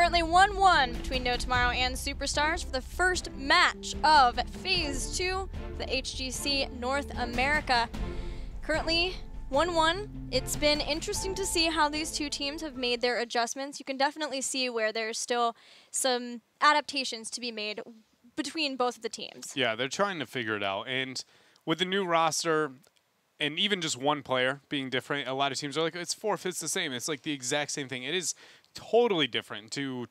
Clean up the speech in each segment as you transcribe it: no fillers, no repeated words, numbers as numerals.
Currently 1-1 between No Tomorrow and Superstars for the first match of Phase 2, the HGC North America. Currently 1-1. It's been interesting to see how these two teams have made their adjustments. You can definitely see where there's still some adaptations to be made between both of the teams. Yeah, they're trying to figure it out. And with the new roster, and even just one player being different, a lot of teams are like, it's forfeits the same. It's like the exact same thing. It is totally different. To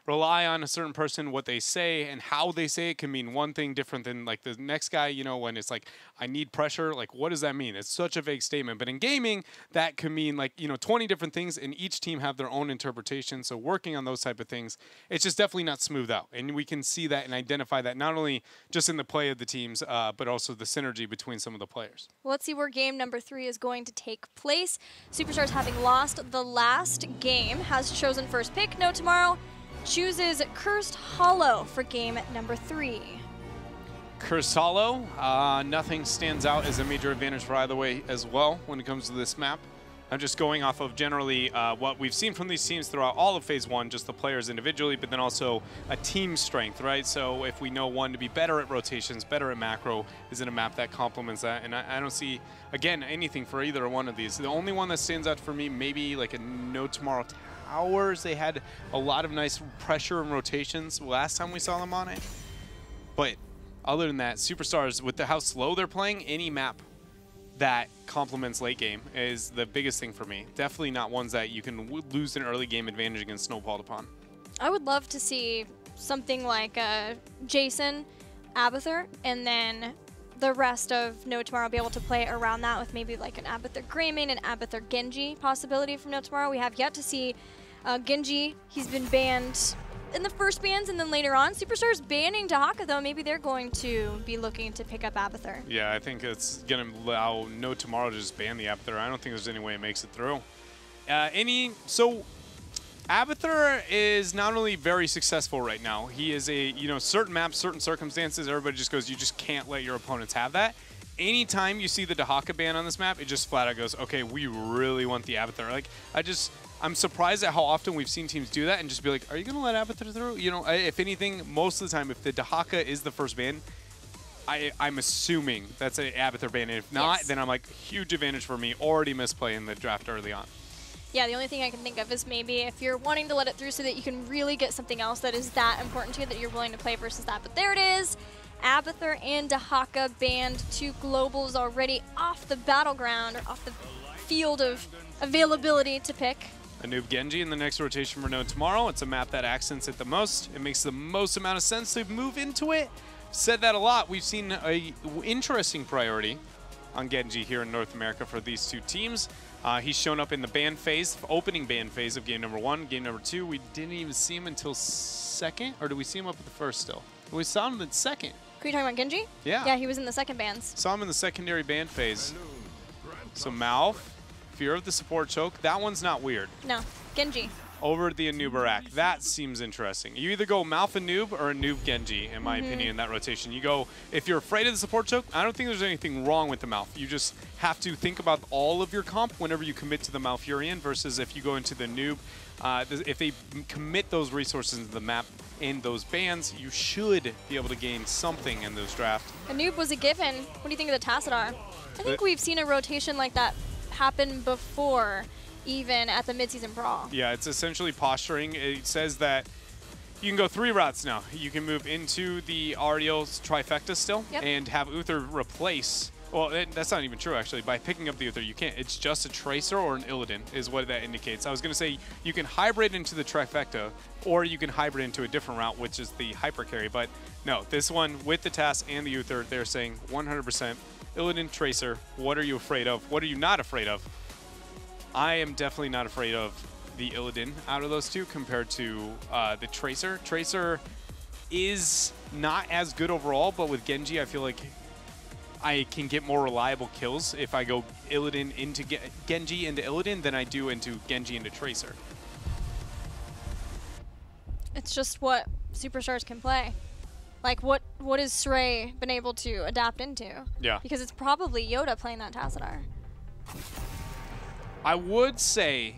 rely on a certain person, what they say and how they say it can mean one thing different than like the next guy, you know, when it's like, I need pressure, like what does that mean? It's such a vague statement. But in gaming, that can mean like, 20 different things, and each team have their own interpretation. So working on those type of things, it's just definitely not smoothed out. And we can see that and identify that not only just in the play of the teams, but also the synergy between some of the players. Well, let's see where game number 3 is going to take place. Superstars, having lost the last game, has chosen first pick. No Tomorrow chooses Cursed Hollow for game number 3. Cursed Hollow, nothing stands out as a major advantage for either way as well when it comes to this map. I'm just going off of generally what we've seen from these teams throughout all of Phase 1, just the players individually, but then also a team strength, right? So if we know one to be better at rotations, better at macro, is in a map that complements that. And I don't see, again, anything for either one of these. The only one that stands out for me, maybe like a No Tomorrow Towers. They had a lot of nice pressure and rotations last time we saw them on it. But other than that, Superstars, with how slow they're playing, any map that complements late game is the biggest thing for me. Definitely not ones that you can lose an early game advantage against snowballed upon. I would love to see something like Jason, Abathur, and then the rest of No Tomorrow be able to play around that with maybe like an Abathur Greymane and Abathur Genji possibility from No Tomorrow. We have yet to see Genji. He's been banned in the first bans and then later on. Superstars banning Dahaka though. Maybe they're going to be looking to pick up Abathur. Yeah, I think it's going to allow No Tomorrow to just ban the Abathur. I don't think there's any way it makes it through. So Abathur is not only very successful right now, he is a, certain maps, certain circumstances, everybody just goes, you just can't let your opponents have that. Anytime you see the Dahaka ban on this map, it just flat out goes, okay, we really want the Abathur. Like, I'm surprised at how often we've seen teams do that and just be like, are you going to let Abathur through? If anything, most of the time, if the Dahaka is the first ban, I'm assuming that's an Abathur ban. And if not, then I'm like, huge advantage for me. Already misplaying the draft early on. Yeah, the only thing I can think of is maybe if you're wanting to let it through so that you can really get something else that is that important to you that you're willing to play versus that. But there it is. Abathur and Dahaka banned, 2 globals already off the battleground, or off the field of availability to pick. A noob Genji in the next rotation for No Tomorrow. It's a map that accents it the most. It makes the most amount of sense to move into it. Said that a lot. We've seen a interesting priority on Genji here in North America for these two teams. He's shown up in the ban phase, opening ban phase of game number 1. Game number 2, we didn't even see him until second, or did we see him up at the first still? We saw him in second. Are you talking about Genji? Yeah. Yeah, he was in the second bans. Saw him in the secondary ban phase. So Malf, Fear of the Support Choke, that one's not weird. No, Genji. Over the Anubarak, that seems interesting. You either go Malf and Noob or a Noob Genji, in my opinion, in that rotation. You go, if you're afraid of the support choke, I don't think there's anything wrong with the Malf. You just have to think about all of your comp whenever you commit to the Malfurion versus if you go into the Noob. If they commit those resources into the map in those bans, you should be able to gain something in those drafts. A Noob was a given. What do you think of the Tassadar? I think we've seen a rotation like that happen before, even at the midseason brawl. Yeah, it's essentially posturing. It says that you can go 3 routes now. You can move into the Ariel's trifecta still and have Uther replace. Well, that's not even true, actually. By picking up the Uther, you can't. It's just a Tracer or an Illidan is what that indicates. I was going to say you can hybrid into the trifecta, or you can hybrid into a different route, which is the hyper carry. But no, this one with the TAS and the Uther, they're saying 100% Illidan, Tracer. What are you afraid of? What are you not afraid of? I am definitely not afraid of the Illidan out of those two compared to the Tracer. Tracer is not as good overall, but with Genji, I feel like I can get more reliable kills if I go Illidan into Genji into Illidan than I do into Genji into Tracer. It's just what Superstars can play. Like, what has Srey been able to adapt into? Yeah. Because it's probably Yoda playing that Tassadar. I would say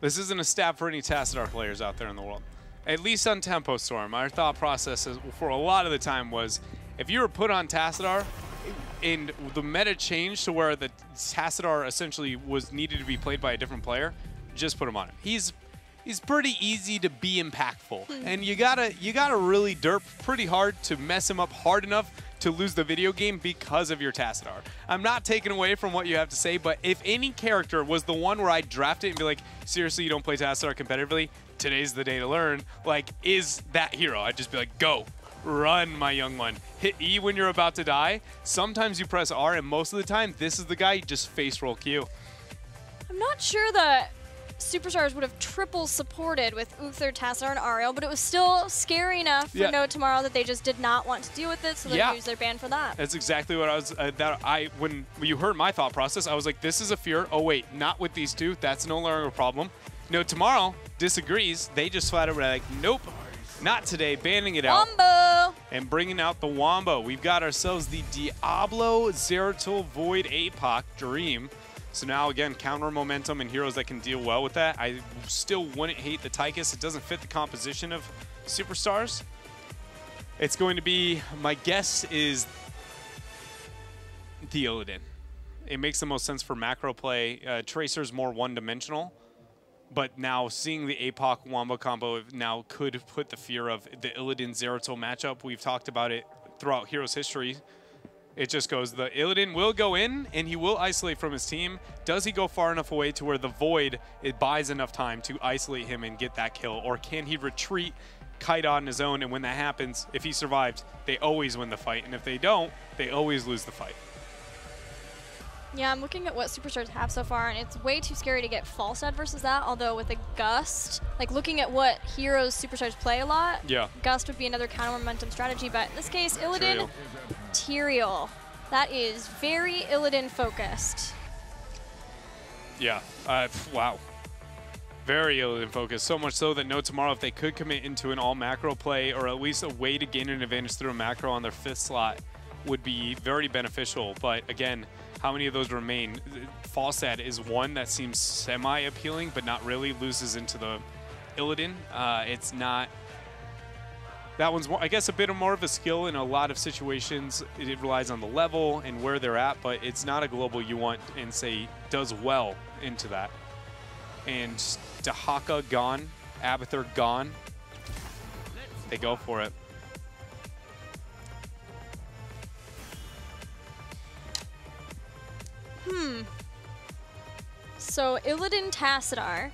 This isn't a stab for any Tassadar players out there in the world. At least on Tempo Storm, our thought process for a lot of the time was, if you were put on Tassadar, and the meta changed to where the Tassadar essentially was needed to be played by a different player, just put him on him. He's pretty easy to be impactful, and you gotta really derp pretty hard to mess him up hard enough to lose the video game because of your Tassadar. I'm not taking away from what you have to say, but if any character was the one where I'd draft it and be like, seriously, you don't play Tassadar competitively, today's the day to learn, like, is that hero. I'd just be like, go, run, my young one. Hit E when you're about to die. Sometimes you press R, and most of the time, this is the guy you just face roll Q. I'm not sure that Superstars would have triple supported with Uther, Tassadar, and Ariel, but it was still scary enough for No Tomorrow that they just did not want to deal with it, so they used their ban for that. That's exactly what I was. When you heard my thought process, I was like, "This is a fear." Oh wait, not with these two. That's no longer a problem. No Tomorrow disagrees. They just flat out were like, "Nope, not today." Banning it out. Wombo! And bringing out the Wombo. We've got ourselves the Diablo, Zeratul, Void, APOC, Dream. So now, again, counter momentum and heroes that can deal well with that. I still wouldn't hate the Tychus. It doesn't fit the composition of Superstars. It's going to be, my guess is the Illidan. It makes the most sense for macro play. Tracer's more one-dimensional. But now seeing the APOC Wombo combo now could put the fear of the Illidan Zeratul matchup. We've talked about it throughout Heroes history. It just goes, the Illidan will go in, and he will isolate from his team. Does he go far enough away to where the Void, it buys enough time to isolate him and get that kill? Or can he retreat, kite on his own, and when that happens, if he survives, they always win the fight. And if they don't, they always lose the fight. Yeah, I'm looking at what Superstars have so far, and it's way too scary to get Falstad versus that, although with a Gust, like looking at what heroes Superstars play a lot, Gust would be another counter momentum strategy, but in this case, Illidan, Tyrael. That is very Illidan focused. Yeah, wow. Very Illidan focused, so much so that No Tomorrow, if they could commit into an all macro play, or at least a way to gain an advantage through a macro on their 5th slot, would be very beneficial. But again, how many of those remain? Falstad is one that seems semi-appealing, but not really, loses into the Illidan. It's not... That one's, I guess, a bit more of a skill in a lot of situations. It relies on the level and where they're at, but it's not a global you want and say does well into that. And Dahaka gone, Abathur gone. They go for it. So Illidan Tassadar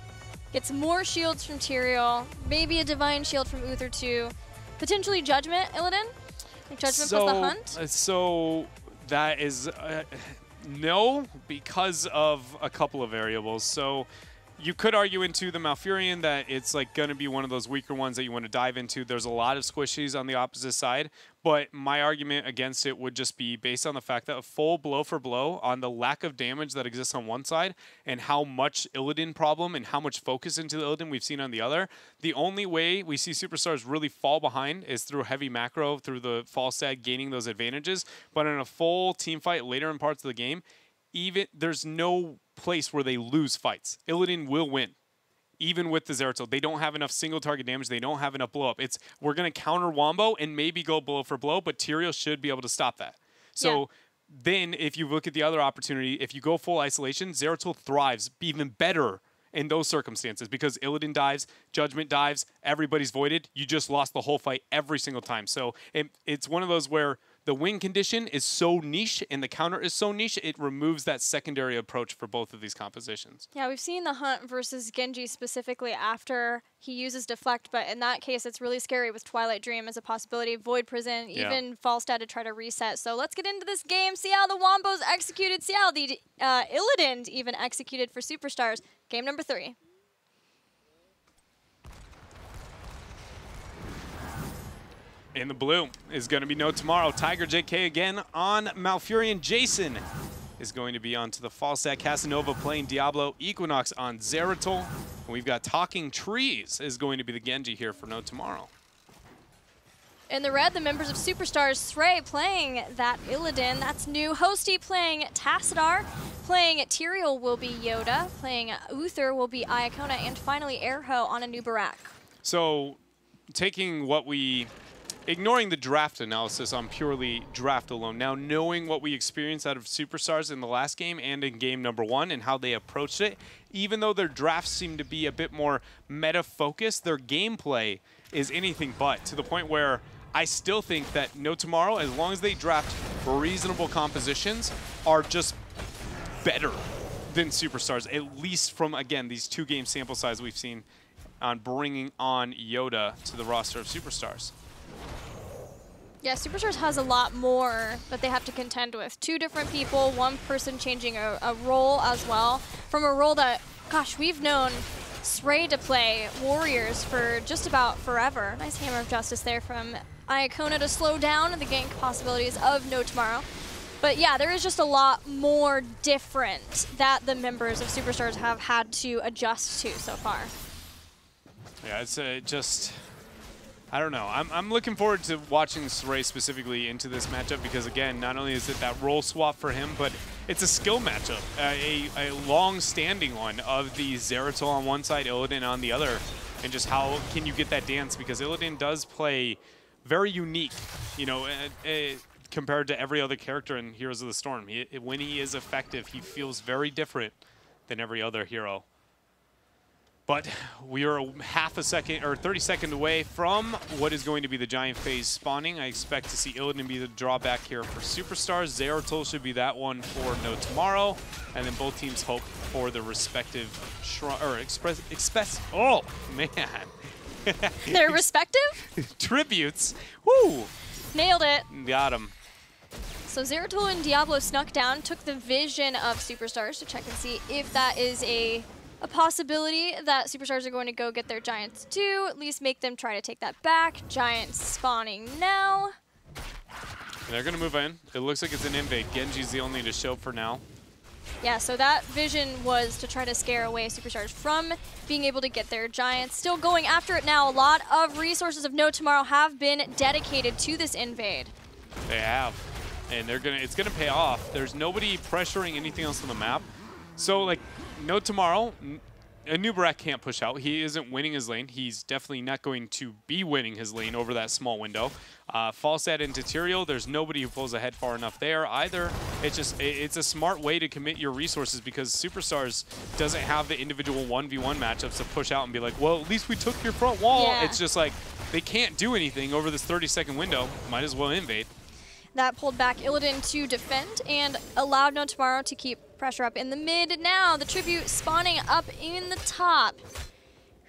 gets more shields from Tyrael, maybe a Divine Shield from Uther too. Potentially Judgment, Illidan? Like Judgment plus the Hunt? So that is no, because of a couple of variables. So you could argue into the Malfurion that it's like going to be one of those weaker ones that you want to dive into. There's a lot of squishies on the opposite side, but my argument against it would just be based on the fact that a full blow for blow on the lack of damage that exists on one side and how much Illidan problem and how much focus into the Illidan we've seen on the other. The only way we see Superstars really fall behind is through heavy macro, through the Falstad gaining those advantages. But in a full team fight later in parts of the game, there's no place where they lose fights. Illidan will win, even with the Zeratul. They don't have enough single target damage. They don't have enough blow up. It's, we're going to counter Wombo and maybe go blow for blow, but Tyrael should be able to stop that. So then if you look at the other opportunity, if you go full isolation, Zeratul thrives even better in those circumstances because Illidan dives, Judgment dives, everybody's voided. You just lost the whole fight every single time. So it's one of those where the win condition is so niche and the counter is so niche, it removes that secondary approach for both of these compositions. Yeah, we've seen the Hunt versus Genji specifically after he uses Deflect, but in that case, it's really scary with Twilight Dream as a possibility, Void Prison, even Falstad to try to reset. So let's get into this game, see how the Wombo's executed, see how the Illidan even executed for Superstars. Game number 3. In the blue is going to be No Tomorrow. Tiger JK again on Malfurion. Jason is going to be onto the Falstad. Casanova playing Diablo. Equinox on Zeratul. And we've got Talking Trees is going to be the Genji here for No Tomorrow. In the red, the members of Superstars, Srey playing that Illidan. That's new. Hosty playing Tassadar. Playing Tyrael will be Yoda. Playing Uther will be Iacona. And finally, Erho on a new Barak. So taking what ignoring the draft analysis on purely draft alone, now knowing what we experienced out of Superstars in the last game and in game number 1 and how they approached it, even though their drafts seem to be a bit more meta-focused, their gameplay is anything but, to the point where I still think that No Tomorrow, as long as they draft reasonable compositions, are just better than Superstars, at least from, again, these 2-game sample size we've seen on bringing on Yoda to the roster of Superstars. Yeah, Superstars has a lot more that they have to contend with. 2 different people, 1 person changing a role as well. From a role that, gosh, we've known Srey to play Warriors for just about forever. Nice Hammer of Justice there from Iacona to slow down the gank possibilities of No Tomorrow. But yeah, there is just a lot more different that the members of Superstars have had to adjust to so far. Yeah, it's just, I don't know. I'm looking forward to watching Srey specifically into this matchup because, again, not only is it that role swap for him, but it's a skill matchup, a long-standing one of the Zeratul on one side, Illidan on the other, and just how can you get that dance, because Illidan does play very unique, you know, compared to every other character in Heroes of the Storm. When he is effective, he feels very different than every other hero. But we are half a second or 30 seconds away from what is going to be the Giant phase spawning. I expect to see Illidan be the drawback here for Superstars. Zeratul should be that one for No Tomorrow. And then both teams hope for the respective oh, man. Their respective? Tributes. Woo! Nailed it. Got him. So Zeratul and Diablo snuck down, took the vision of Superstars to check and see if that is a possibility that Superstars are going to go get their Giants too, at least make them try to take that back. Giants spawning now. They're going to move in. It looks like it's an invade. Genji's the only to show for now. Yeah, so that vision was to try to scare away Superstars from being able to get their Giants. Still going after it now. A lot of resources of No Tomorrow have been dedicated to this invade. They have. And it's gonna pay off. There's nobody pressuring anything else on the map. So, like, No Tomorrow, a new Barak can't push out. He isn't winning his lane. He's definitely not going to be winning his lane over that small window. Falstad into Tyrael, there's nobody who pulls ahead far enough there either. It's a smart way to commit your resources because Superstars doesn't have the individual 1v1 matchups to push out and be like, well, at least we took your front wall. Yeah. It's just like, they can't do anything over this 30-second window. Might as well invade. That pulled back Illidan to defend and allowed No Tomorrow to keep pressure up in the mid. Now the tribute spawning up in the top.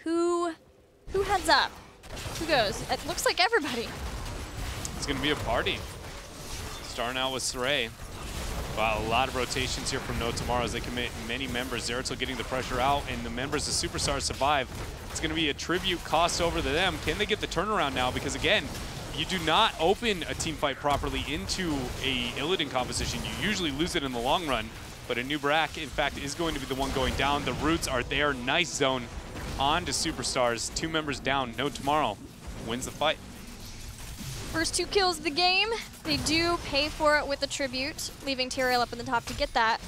Who heads up? Who goes? It looks like everybody. It's going to be a party. Starting out with Srey. Wow, a lot of rotations here from No Tomorrow as they commit many members. Zeratul getting the pressure out, and the members of Superstars survive. It's going to be a tribute cost over to them. Can they get the turnaround now? Because again, you do not open a team fight properly into a Illidan composition. You usually lose it in the long run. But a new Barak, in fact, is going to be the one going down. The roots are there. Nice zone on to Superstars. 2 members down. No Tomorrow wins the fight. First 2 kills of the game. They do pay for it with the tribute, leaving Tyrael up in the top to get that.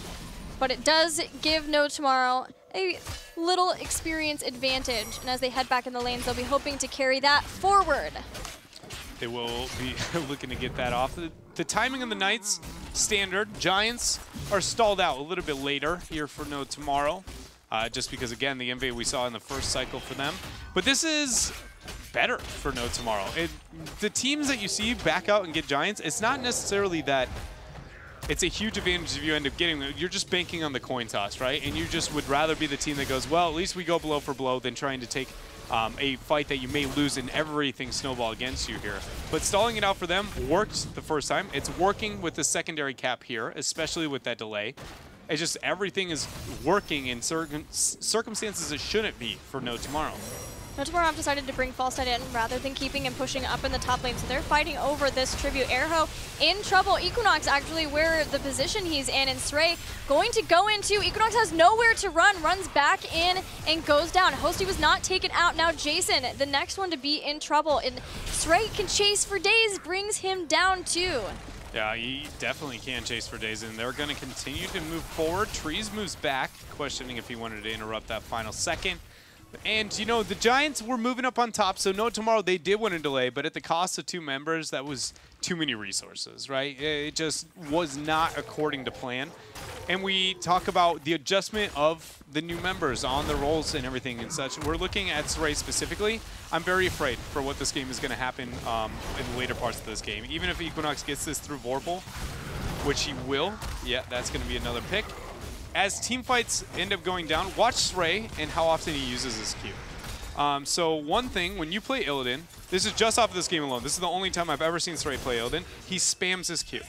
But it does give No Tomorrow a little experience advantage. And as they head back in the lanes, they'll be hoping to carry that forward. They will be looking to get that off. The timing of the Knights, standard. Giants are stalled out a little bit later here for No Tomorrow. Just because, again, the invade we saw in the first cycle for them. But this is better for No Tomorrow. The teams that you see back out and get Giants, it's not necessarily that it's a huge advantage if you end up getting them. You're just banking on the coin toss, right? And you just would rather be the team that goes, well, at least we go blow for blow than trying to take a fight that you may lose and everything snowball against you here. But stalling it out for them worked the first time. It's working with the secondary cap here, especially with that delay. It's just everything is working in circumstances it shouldn't be for No Tomorrow. No Tomorrow have decided to bring Falstad in rather than keeping him pushing up in the top lane, so they're fighting over this tribute. Airho in trouble. Equinox actually where the position he's in, and Srey going to go into. Equinox has nowhere to run, runs back in and goes down. Hosty was not taken out. Now Jason, the next one to be in trouble, and Srey can chase for days, brings him down too. Yeah, he definitely can chase for days, and they're going to continue to move forward. Trees moves back, questioning if he wanted to interrupt that final second. And, you know, the Giants were moving up on top, so No Tomorrow, they did want to delay, but at the cost of 2 members, that was too many resources, right? It just was not according to plan. And we talk about the adjustment of the new members on the roles and everything and such. We're looking at Srey specifically. I'm very afraid for what this game is going to happen in the later parts of this game. Even if Equinox gets this through Vorpal, which he will, yeah, that's going to be another pick. As team fights end up going down, watch Srey and how often he uses his Q. So one thing, when you play Illidan, this is just off of this game alone. This is the only time I've ever seen Srey play Illidan. He spams his Q.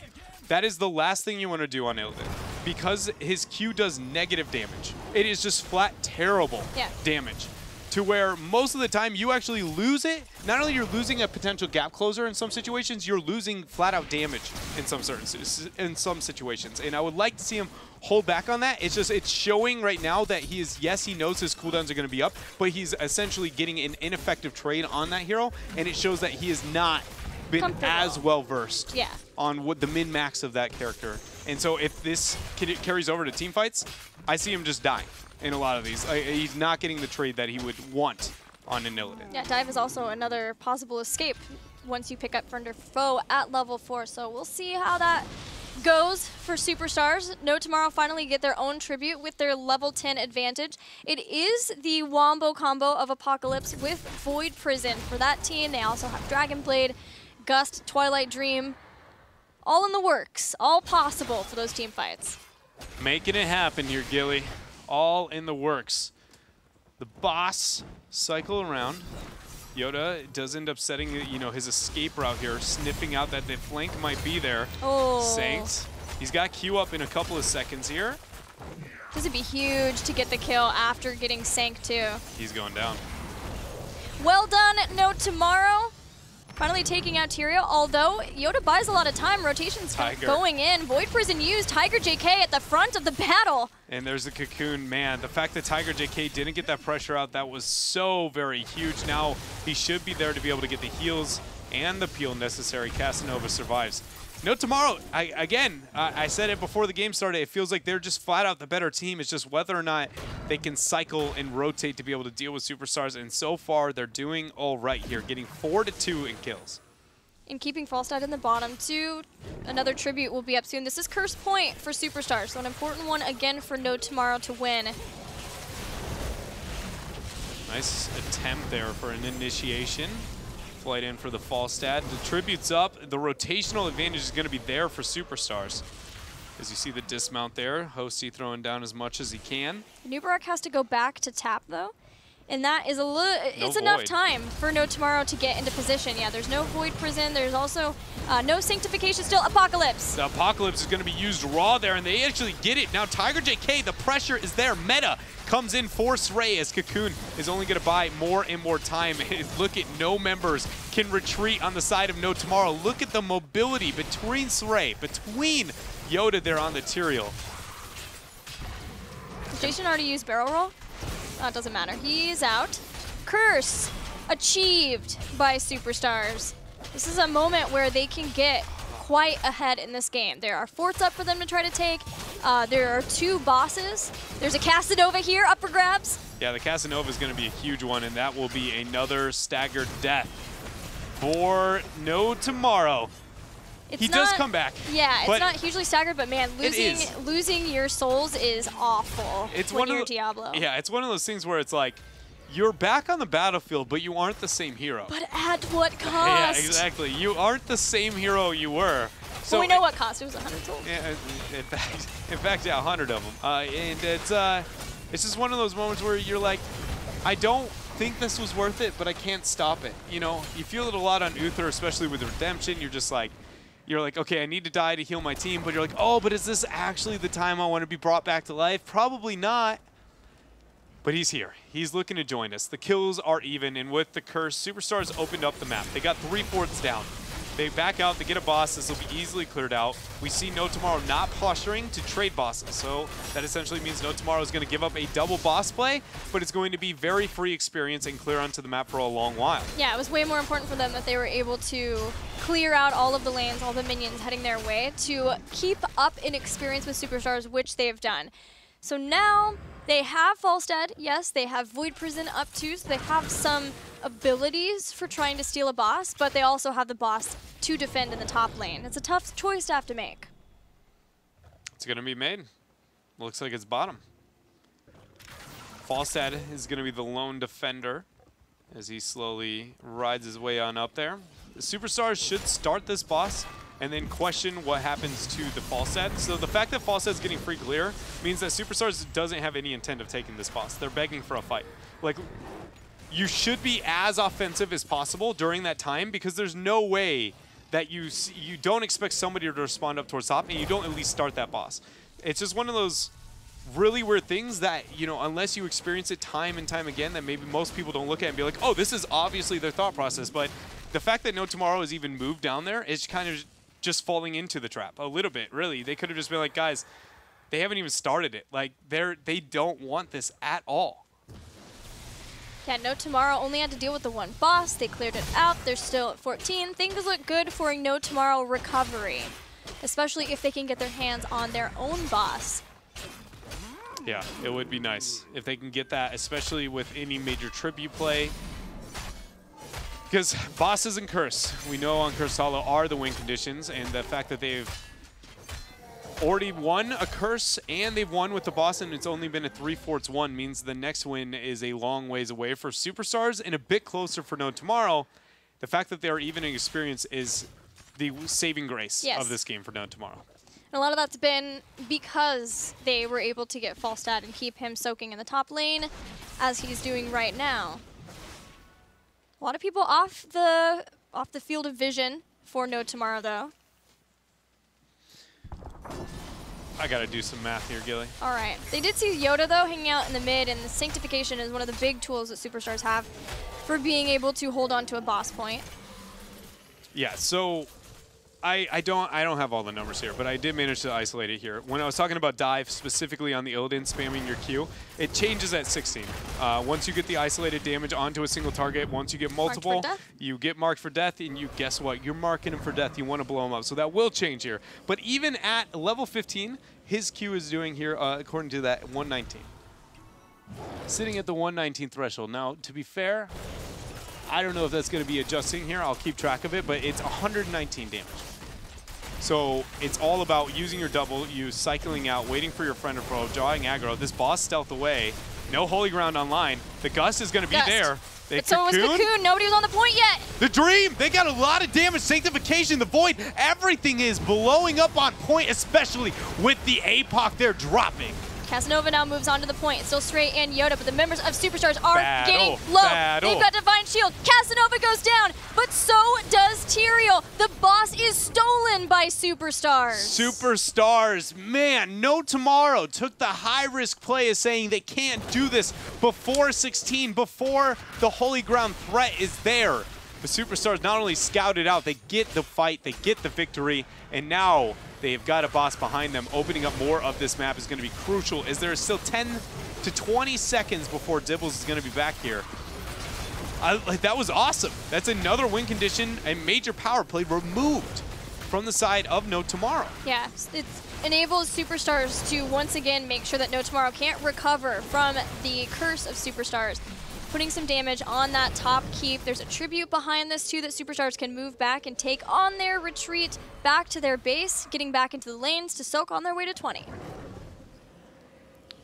That is the last thing you want to do on Illidan, because his Q does negative damage. It is just flat terrible damage. To where most of the time you actually lose it. Not only you're losing a potential gap closer in some situations, you're losing flat out damage in some situations. And I would like to see him hold back on that. It's just, it's showing right now that he is, yes, he knows his cooldowns are going to be up, but he's essentially getting an ineffective trade on that hero, and it shows that he has not been as well versed on what the min-max of that character. And so if this carries over to team fights, I see him just dying in a lot of these. He's not getting the trade that he would want on an Illidan. Yeah, dive is also another possible escape once you pick up Friend or Foe at level 4. So we'll see how that goes for Superstars. No Tomorrow finally get their own tribute with their level 10 advantage. It is the Wombo combo of Apocalypse with Void Prison for that team. They also have Dragon Blade, Gust, Twilight Dream, all in the works, all possible for those team fights. Making it happen here, Gilly. All in the works. The boss cycle around. Yoda does end up setting, you know, his escape route here, sniffing out that the flank might be there. Oh. Saints. He's got Q up in a couple of seconds here. This would be huge to get the kill after getting Sank too. He's going down. Well done, No Tomorrow. Finally taking out Tyrael, although Yoda buys a lot of time. Rotations going in. Void Prison used. Tiger JK at the front of the battle. And there's the Cocoon. Man, the fact that Tiger JK didn't get that pressure out, that was so very huge. Now he should be there to be able to get the heals and the peel necessary. Casanova survives. No Tomorrow, I said it before the game started, it feels like they're just flat out the better team. It's just whether or not they can cycle and rotate to be able to deal with Superstars, and so far they're doing all right here, getting 4-2 in kills. And keeping Falstad in the bottom too. Another tribute will be up soon. This is Curse Point for Superstars, so an important one again for No Tomorrow to win. Nice attempt there for an initiation. Flight in for the Falstad. The tribute's up. The rotational advantage is going to be there for Superstars. As you see the dismount there, Hosty throwing down as much as he can. Nubarak has to go back to tap though, and that is it's enough time for No Tomorrow to get into position. Yeah, there's no Void Prison. There's also no Sanctification still. Apocalypse. The Apocalypse is going to be used raw there, and they actually get it. Now Tiger JK, the pressure is there. Meta comes in for Srey as Cocoon is only going to buy more and more time. Look at no members can retreat on the side of No Tomorrow. Look at the mobility between Srey, between Yoda there on the Tyrael. Jason already used barrel roll? Oh, it doesn't matter. He's out. Curse achieved by Superstars. This is a moment where they can get quite ahead in this game. There are forts up for them to try to take. There are 2 bosses. There's a Casanova here up for grabs. Yeah, the Casanova is going to be a huge one, and that will be another staggered death for No Tomorrow. He does come back. Yeah, it's not hugely staggered, but man, losing your souls is awful when you're Diablo. Yeah, it's one of those things where it's like, you're back on the battlefield, but you aren't the same hero. But at what cost? Yeah, exactly. You aren't the same hero you were. So well, we know what cost. It was 100 souls. Yeah, in fact, yeah, 100 of them. And it's just one of those moments where you're like, I don't think this was worth it, but I can't stop it. You know, you feel it a lot on Uther, especially with Redemption. You're just like, okay, I need to die to heal my team, but you're like, oh, but is this actually the time I want to be brought back to life? Probably not. But he's here. He's looking to join us. The kills are even, and with the curse, Superstars opened up the map. They got 3/4 down. They back out, they get a boss. This will be easily cleared out. We see No Tomorrow not posturing to trade bosses, so that essentially means No Tomorrow is going to give up a double boss play, but it's going to be very free experience and clear onto the map for a long while. Yeah, it was way more important for them that they were able to clear out all of the lanes, all the minions heading their way, to keep up in experience with Superstars, which they've done. So now they have Falstad, yes, they have Void Prison up too, so they have some abilities for trying to steal a boss, but they also have the boss to defend in the top lane. It's a tough choice to have to make. It's going to be made. Looks like it's bottom. Falstad is going to be the lone defender as he slowly rides his way on up there. The Superstars should start this boss and then question what happens to the Falstad. So the fact that Falstad is getting free clear means that Superstars doesn't have any intent of taking this boss. They're begging for a fight. Like, you should be as offensive as possible during that time, because there's no way that you don't expect somebody to respond up towards top and you don't at least start that boss. It's just one of those really weird things that, you know, unless you experience it time and time again, that maybe most people don't look at and be like, oh, this is obviously their thought process. But the fact that No Tomorrow has even moved down there is kind of just falling into the trap a little bit, really. They could have just been like, guys, they haven't even started it. Like, they don't want this at all. Yeah, No Tomorrow only had to deal with the one boss. They cleared it out. They're still at 14. Things look good for a No Tomorrow recovery, especially if they can get their hands on their own boss. Yeah, it would be nice if they can get that, especially with any major tribute play. Because bosses and curse, we know on Curse Hollow are the win conditions, and the fact that they've already won a curse and they've won with the boss and it's only been a 3/4 one means the next win is a long ways away for Superstars and a bit closer for No Tomorrow. The fact that they're even in experience is the saving grace of this game for No Tomorrow. And a lot of that's been because they were able to get Falstad and keep him soaking in the top lane, as he's doing right now. A lot of people off the field of vision for No Tomorrow, though. I gotta do some math here, Gilly. All right. They did see Yoda, though, hanging out in the mid, and the Sanctification is one of the big tools that Superstars have for being able to hold on to a boss point. Yeah, so I don't have all the numbers here, but I did manage to isolate it here. When I was talking about dive, specifically on the Illidan spamming your Q, it changes at 16. Once you get the isolated damage onto a single target, once you get multiple, you get marked for death, and you guess what? You're marking him for death. You want to blow him up, so that will change here. But even at level 15, his Q is doing here, according to that, 119. Sitting at the 119 threshold. Now, to be fair, I don't know if that's going to be adjusting here. I'll keep track of it, but it's 119 damage. So it's all about using your double, you cycling out, waiting for your friend to pro, drawing aggro. This boss stealth away. No holy ground online. The Gust is going to be there. But so was Cocoon. Nobody was on the point yet. The Dream. They got a lot of damage. Sanctification, the Void. Everything is blowing up on point, especially with the APOC there dropping. Casanova now moves on to the point. It's still Stray and Yoda, but the members of Superstars are getting low. They've got Divine Shield. Casanova goes down, but so does Tyrael. The boss is stolen by Superstars. Superstars, man, No Tomorrow took the high-risk play of saying they can't do this before 16, before the Holy Ground threat is there. The Superstars not only scouted out, they get the fight, they get the victory, and now they've got a boss behind them. Opening up more of this map is going to be crucial, as there is still 10 to 20 seconds before Dibbles is going to be back here. That was awesome. That's another win condition, a major power play removed from the side of No Tomorrow. Yeah, it enables Superstars to once again make sure that No Tomorrow can't recover from the curse of Superstars. Putting some damage on that top keep. There's a tribute behind this too that Superstars can move back and take on their retreat back to their base, getting back into the lanes to soak on their way to 20.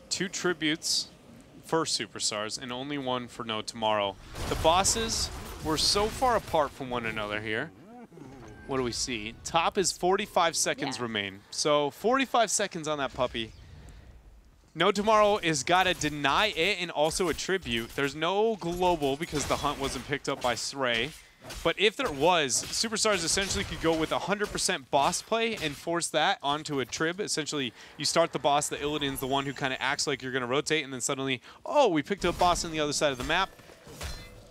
2 tributes for Superstars and only 1 for No Tomorrow. The bosses were so far apart from one another here. What do we see? Top is 45 seconds remain. So 45 seconds on that puppy. No Tomorrow is got to deny it and also a tribute. There's no global because the hunt wasn't picked up by Stray. But if there was, Superstars essentially could go with 100% boss play and force that onto a trib. Essentially, you start the boss, the Illidan's the one who kind of acts like you're going to rotate, and then suddenly, oh, we picked up boss on the other side of the map.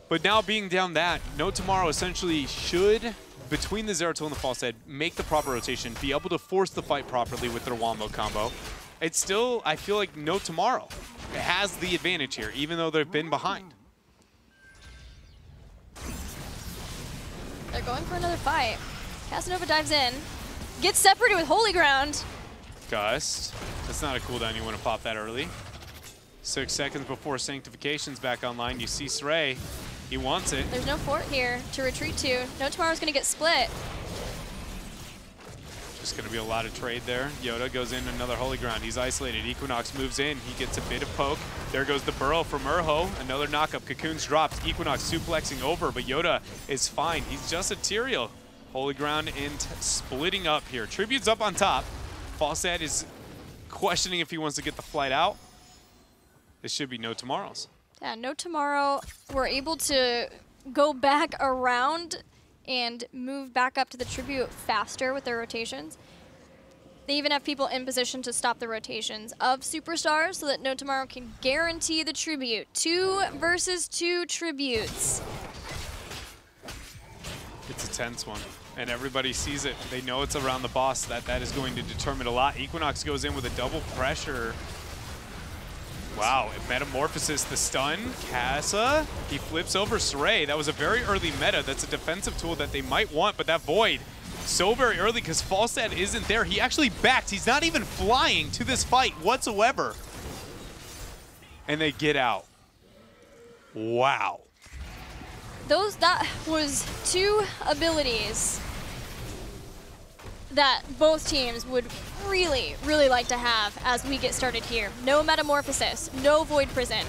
But now being down that, No Tomorrow essentially should, between the Zeratul and the False Head, make the proper rotation, be able to force the fight properly with their Wombo combo. It's still, I feel like No Tomorrow has the advantage here, even though they've been behind. They're going for another fight. Casanova dives in, gets separated with Holy Ground. Gust. That's not a cooldown you want to pop that early. 6 seconds before Sanctification's back online, you see Srey. He wants it. There's no fort here to retreat to. No Tomorrow's going to get split. Just going to be a lot of trade there. Yoda goes in another Holy Ground. He's isolated. Equinox moves in. He gets a bit of poke. There goes the burrow from Urho. Another knockup. Cocoon's dropped. Equinox suplexing over, but Yoda is fine. He's just a Tyrael. Holy Ground and splitting up here. Tribute's up on top. Falstad is questioning if he wants to get the flight out. This should be No Tomorrows. Yeah, No Tomorrow were able to go back around and move back up to the Tribute faster with their rotations. They even have people in position to stop the rotations of Superstars so that No Tomorrow can guarantee the Tribute. 2 versus 2 Tributes. It's a tense one, and everybody sees it. They know it's around the boss. That is going to determine a lot. Equinox goes in with a double pressure. Wow, Metamorphosis, the stun, Casa, he flips over Srey. That was a very early meta. That's a defensive tool that they might want, but that Void, so very early because Falstad isn't there. He actually backed. He's not even flying to this fight whatsoever. And they get out. Wow. That was 2 abilities that both teams would really, really like to have as we get started here. No Metamorphosis, no Void Prison.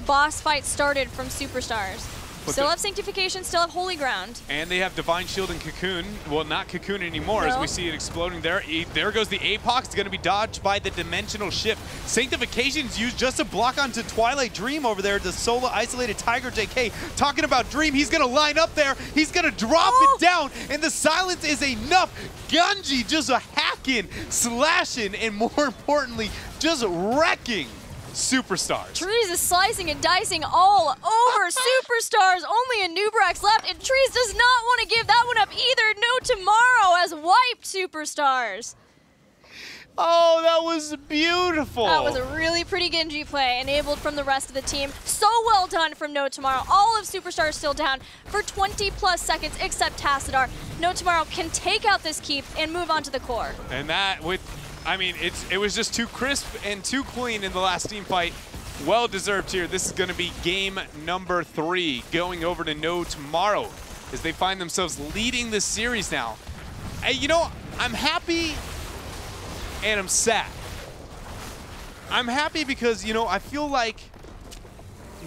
Boss fight started from Superstars. Still have Sanctification, still have Holy Ground. And they have Divine Shield and Cocoon. Well, not Cocoon anymore, as we see it exploding there. There goes the Apox. It's going to be dodged by the Dimensional Shift. Sanctification's used just to block onto Twilight Dream over there. The solo isolated Tiger JK talking about Dream. He's going to line up there. He's going to drop it down, and the silence is enough. Gunji just hacking, slashing, and more importantly, just wrecking Superstars. Trees is slicing and dicing all over Superstars. Only a Nubrax left, and Trees does not want to give that one up either. No Tomorrow has wiped Superstars. Oh, that was beautiful. That was a really pretty Genji play, enabled from the rest of the team. So well done from No Tomorrow. All of Superstars still down for 20+ seconds, except Tassadar. No Tomorrow can take out this keep and move on to the core. And that with... I mean, it was just too crisp and too clean in the last team fight. Well deserved here. This is going to be game number 3, going over to No Tomorrow as they find themselves leading this series now. Hey, you know, I'm happy and I'm sad. I'm happy because, you know, I feel like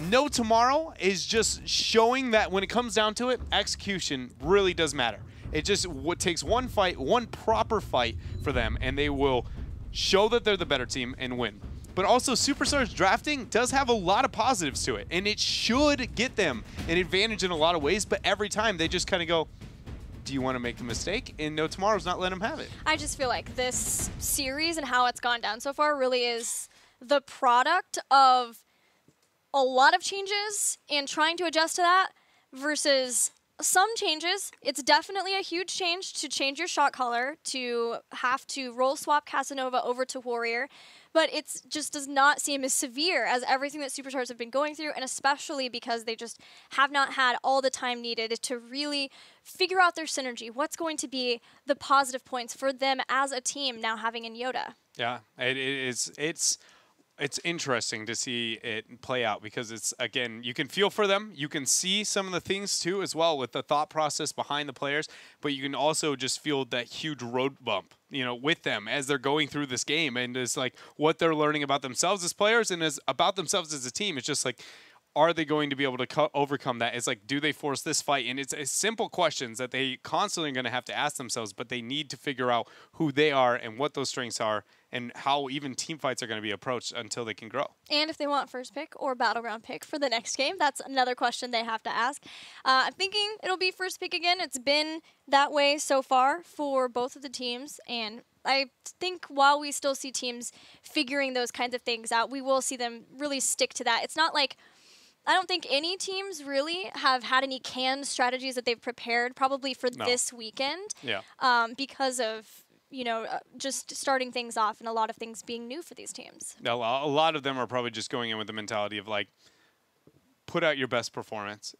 No Tomorrow is just showing that when it comes down to it, execution really does matter. It just takes one fight, one proper fight for them, and they will show that they're the better team and win. But also, Superstars drafting does have a lot of positives to it, and it should get them an advantage in a lot of ways, but every time they just kind of go, do you want to make the mistake? And No Tomorrow's not letting them have it. I just feel like this series and how it's gone down so far really is the product of a lot of changes and trying to adjust to that versus some changes. It's definitely a huge change to change your shot caller, to have to roll swap Casanova over to Warrior, but it just does not seem as severe as everything that Superstars have been going through, and especially because they just have not had all the time needed to really figure out their synergy. What's going to be the positive points for them as a team now having in Yoda? Yeah, it's interesting to see it play out because it's, again, you can feel for them. You can see some of the things, too, as well with the thought process behind the players, but you can also just feel that huge road bump, you know, with them as they're going through this game. And it's like what they're learning about themselves as players and as about themselves as a team. It's just like, are they going to be able to overcome that? It's like, do they force this fight? And it's simple questions that they constantly going to have to ask themselves, but they need to figure out who they are and what those strengths are and how even team fights are going to be approached until they can grow. And if they want first pick or battleground pick for the next game, that's another question they have to ask. I'm thinking it'll be first pick again. It's been that way so far for both of the teams, and I think while we still see teams figuring those kinds of things out, we will see them really stick to that. It's not like I don't think any teams really have had any canned strategies that they've prepared probably for this weekend. Yeah. Because of, just starting things off and a lot of things being new for these teams. A lot of them are probably just going in with the mentality of like, put out your best performance.